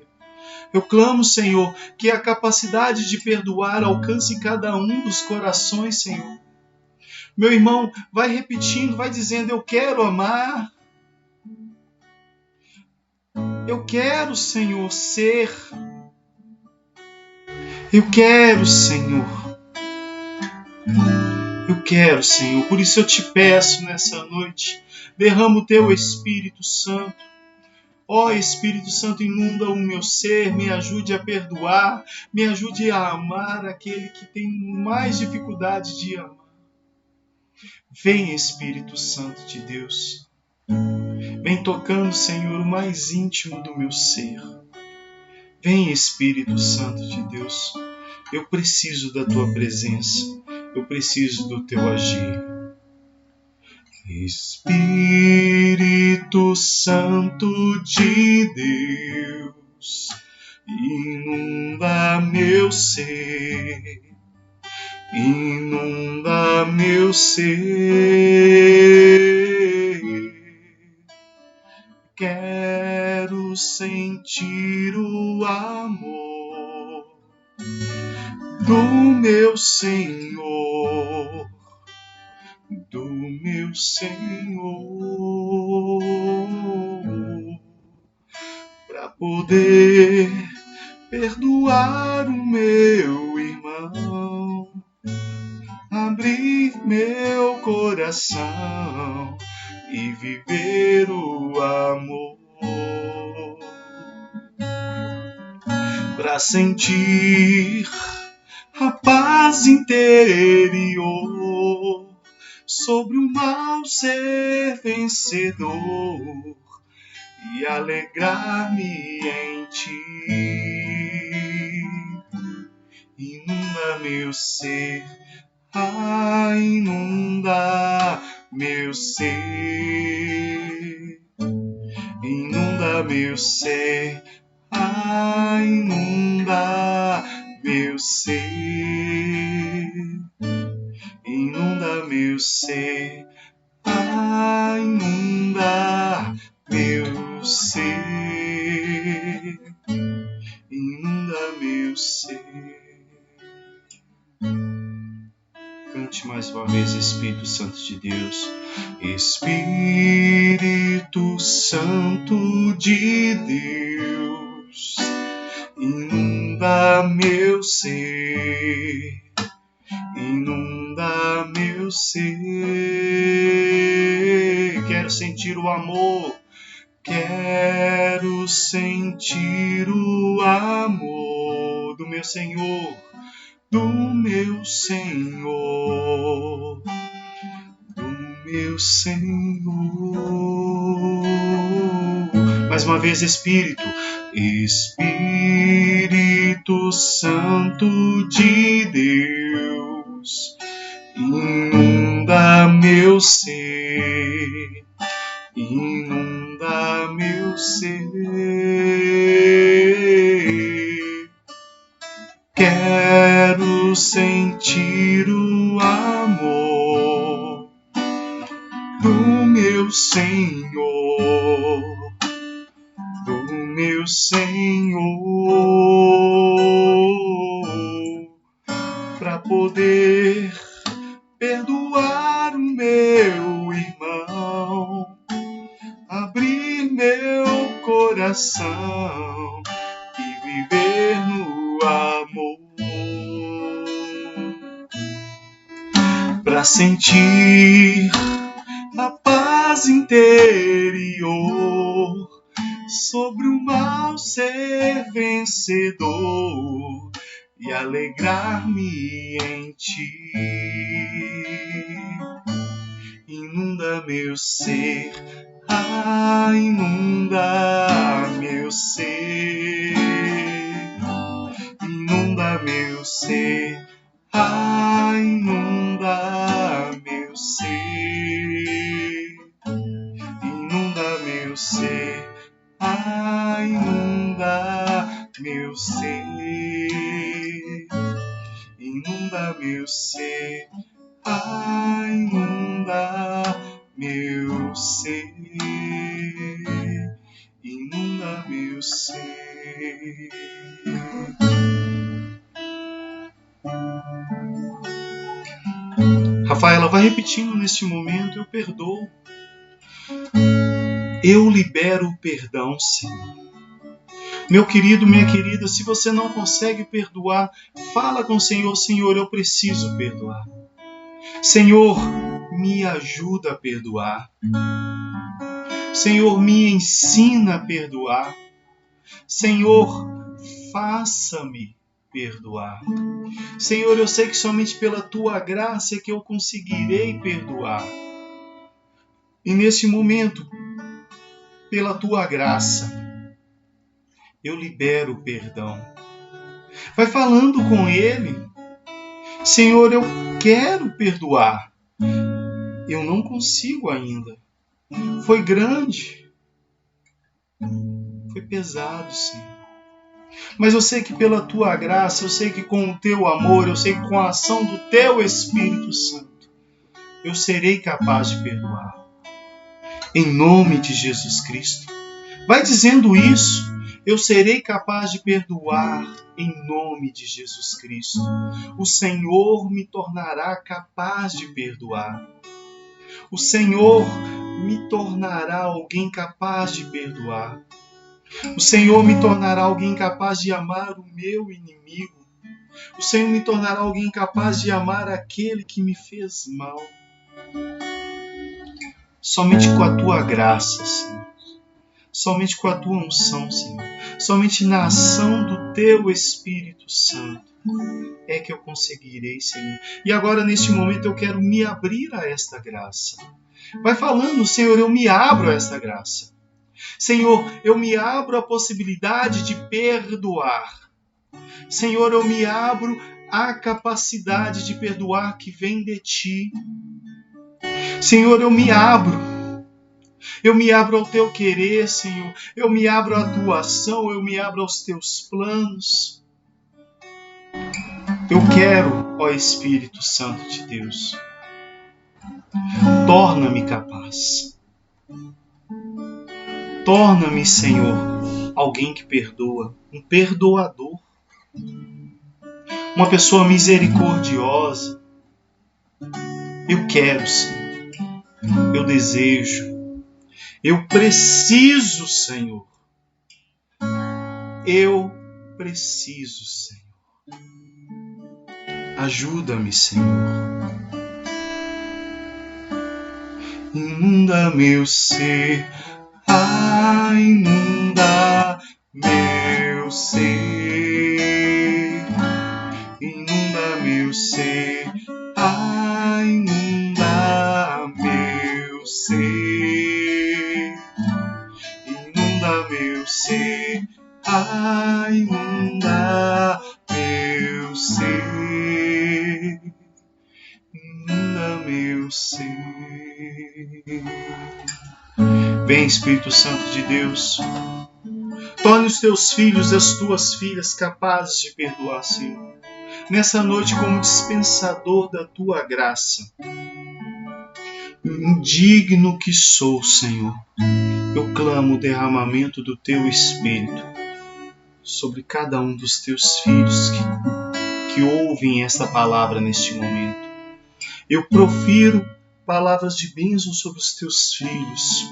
eu clamo, Senhor, que a capacidade de perdoar alcance cada um dos corações, Senhor. Meu irmão, vai repetindo, vai dizendo, eu quero amar. Eu quero, Senhor, ser. Eu quero, Senhor. Eu quero, Senhor. Por isso eu te peço nessa noite, derrama o teu Espírito Santo. Ó Espírito Santo, inunda o meu ser, me ajude a perdoar, me ajude a amar aquele que tem mais dificuldade de amar. Vem, Espírito Santo de Deus. Vem tocando, Senhor, o mais íntimo do meu ser. Vem, Espírito Santo de Deus. Eu preciso da tua presença. Eu preciso do teu agir. Espírito Santo de Deus, inunda meu ser, inunda meu ser. Quero sentir o amor do meu Senhor, do meu Senhor, para poder perdoar o meu irmão, abrir meu coração e viver o amor, para sentir a paz interior, sobre o mal ser vencedor e alegrar-me em ti. Inunda meu ser, inunda meu ser, inunda meu ser, inunda meu ser, inunda meu ser, inunda meu ser, inunda meu ser. Cante mais uma vez, Espírito Santo de Deus. Espírito Santo de Deus, inunda meu ser, inunda meu ser. Quero sentir o amor, quero sentir o amor do meu Senhor, do meu Senhor, do meu Senhor. Mais uma vez, Espírito, Espírito Santo de Deus, inunda meu ser, inunda meu ser. Quero sentir o amor do meu meu Senhor, do meu Senhor, para poder perdoar o meu irmão, abrir meu coração e viver no amor, para sentir a paz interior, sobre o mal ser vencedor e alegrar-me em ti. Inunda meu ser, inunda meu ser, inunda meu ser, inunda meu ser, inunda meu ser, inunda meu ser, inunda meu ser, inunda meu ser, inunda meu ser. Rafaela, vai repetindo neste momento: eu perdoo. Eu libero o perdão, Senhor. Meu querido, minha querida, se você não consegue perdoar, fala com o Senhor: Senhor, eu preciso perdoar. Senhor, me ajuda a perdoar. Senhor, me ensina a perdoar. Senhor, faça-me perdoar. Senhor, eu sei que somente pela Tua graça é que eu conseguirei perdoar. E nesse momento, pela Tua graça, eu libero o perdão. Vai falando com Ele: Senhor, eu quero perdoar. Eu não consigo ainda. Foi grande. Foi pesado, Senhor. Mas eu sei que pela Tua graça, eu sei que com o Teu amor, eu sei que com a ação do Teu Espírito Santo, eu serei capaz de perdoar. Em nome de Jesus Cristo. Vai dizendo isso: eu serei capaz de perdoar em nome de Jesus Cristo. O Senhor me tornará capaz de perdoar. O Senhor me tornará alguém capaz de perdoar. O Senhor me tornará alguém capaz de amar o meu inimigo. O Senhor me tornará alguém capaz de amar aquele que me fez mal. Somente com a Tua graça, Senhor. Somente com a Tua unção, Senhor. Somente na ação do Teu Espírito Santo é que eu conseguirei, Senhor. E agora, neste momento, eu quero me abrir a esta graça. Vai falando: Senhor, eu me abro a esta graça. Senhor, eu me abro à possibilidade de perdoar. Senhor, eu me abro à capacidade de perdoar que vem de Ti. Senhor, eu me abro. Eu me abro ao Teu querer, Senhor. Eu me abro à Tua ação. Eu me abro aos Teus planos. Eu quero, ó Espírito Santo de Deus, torna-me capaz. Torna-me, Senhor, alguém que perdoa, um perdoador, uma pessoa misericordiosa. Eu quero, Senhor. Eu desejo. Eu preciso, Senhor. Eu preciso, Senhor. Ajuda-me, Senhor. Inunda meu ser, inunda meu ser, inunda meu ser, inunda meu ser, inunda meu ser, inunda meu ser, inunda meu ser. Vem, Espírito Santo de Deus, torne os Teus filhos e as Tuas filhas capazes de perdoar, Senhor, nessa noite como dispensador da Tua graça. Indigno que sou, Senhor, eu clamo o derramamento do Teu Espírito sobre cada um dos Teus filhos que ouvem esta palavra neste momento. Eu profiro palavras de bênção sobre os Teus filhos,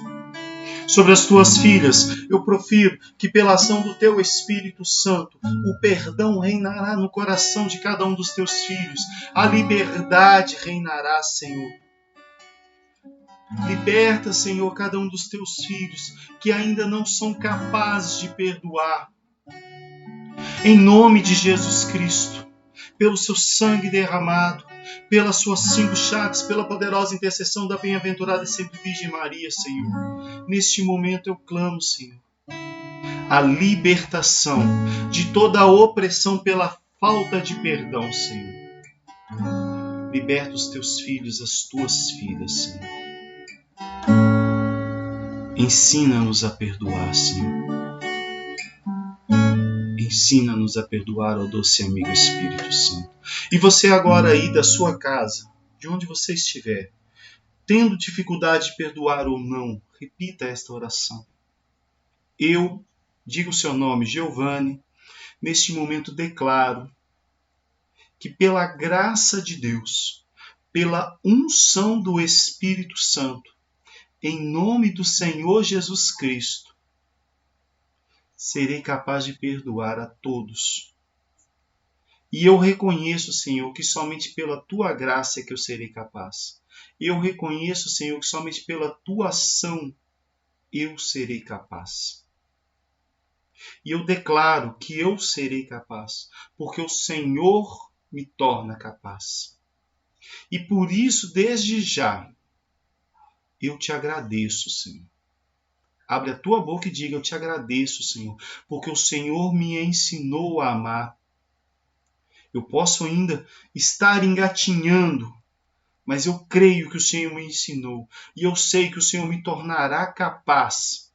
sobre as Tuas filhas. Eu profiro que pela ação do Teu Espírito Santo, o perdão reinará no coração de cada um dos Teus filhos. A liberdade reinará, Senhor. Liberta, Senhor, cada um dos Teus filhos que ainda não são capazes de perdoar. Em nome de Jesus Cristo, pelo Seu sangue derramado, pelas Suas 5 chagas, pela poderosa intercessão da bem-aventurada e sempre Virgem Maria, Senhor. Neste momento eu clamo, Senhor, a libertação de toda a opressão pela falta de perdão, Senhor. Liberta os Teus filhos, as Tuas filhas, Senhor. Ensina-nos a perdoar, Senhor. Ensina-nos a perdoar, ó doce amigo Espírito Santo. E você agora aí da sua casa, de onde você estiver, tendo dificuldade de perdoar ou não, repita esta oração. Eu, digo o seu nome, Giovanni, neste momento declaro que pela graça de Deus, pela unção do Espírito Santo, em nome do Senhor Jesus Cristo, serei capaz de perdoar a todos. E eu reconheço, Senhor, que somente pela Tua graça é que eu serei capaz. Eu reconheço, Senhor, que somente pela Tua ação eu serei capaz. E eu declaro que eu serei capaz, porque o Senhor me torna capaz. E por isso, desde já, eu te agradeço, Senhor. Abre a tua boca e diga, eu te agradeço, Senhor, porque o Senhor me ensinou a amar. Eu posso ainda estar engatinhando, mas eu creio que o Senhor me ensinou. E eu sei que o Senhor me tornará capaz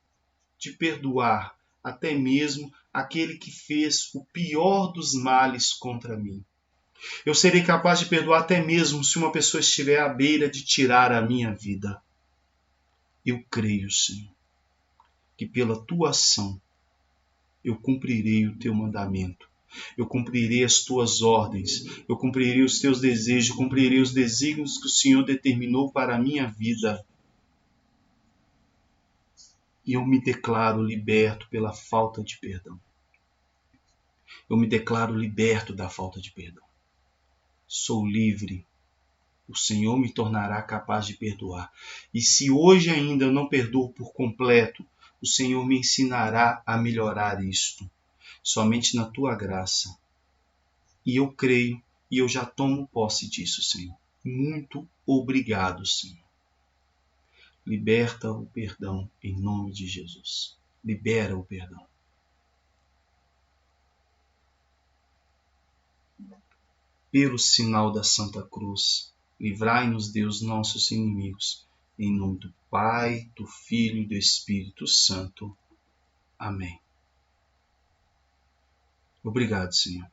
de perdoar até mesmo aquele que fez o pior dos males contra mim. Eu serei capaz de perdoar até mesmo se uma pessoa estiver à beira de tirar a minha vida. Eu creio, Senhor, que pela tua ação eu cumprirei o teu mandamento. Eu cumprirei as tuas ordens, eu cumprirei os teus desejos, eu cumprirei os desígnios que o Senhor determinou para a minha vida. E eu me declaro liberto pela falta de perdão. Eu me declaro liberto da falta de perdão. Sou livre. O Senhor me tornará capaz de perdoar. E se hoje ainda eu não perdoo por completo, o Senhor me ensinará a melhorar isto. Somente na tua graça. E eu creio e eu já tomo posse disso, Senhor. Muito obrigado, Senhor. Liberta o perdão em nome de Jesus. Libera o perdão. Pelo sinal da Santa Cruz, livrai-nos, Deus, nossos inimigos. Em nome do Pai, do Filho e do Espírito Santo. Amém. Obrigado, Senhor.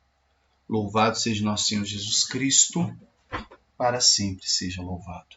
Louvado seja nosso Senhor Jesus Cristo, para sempre seja louvado.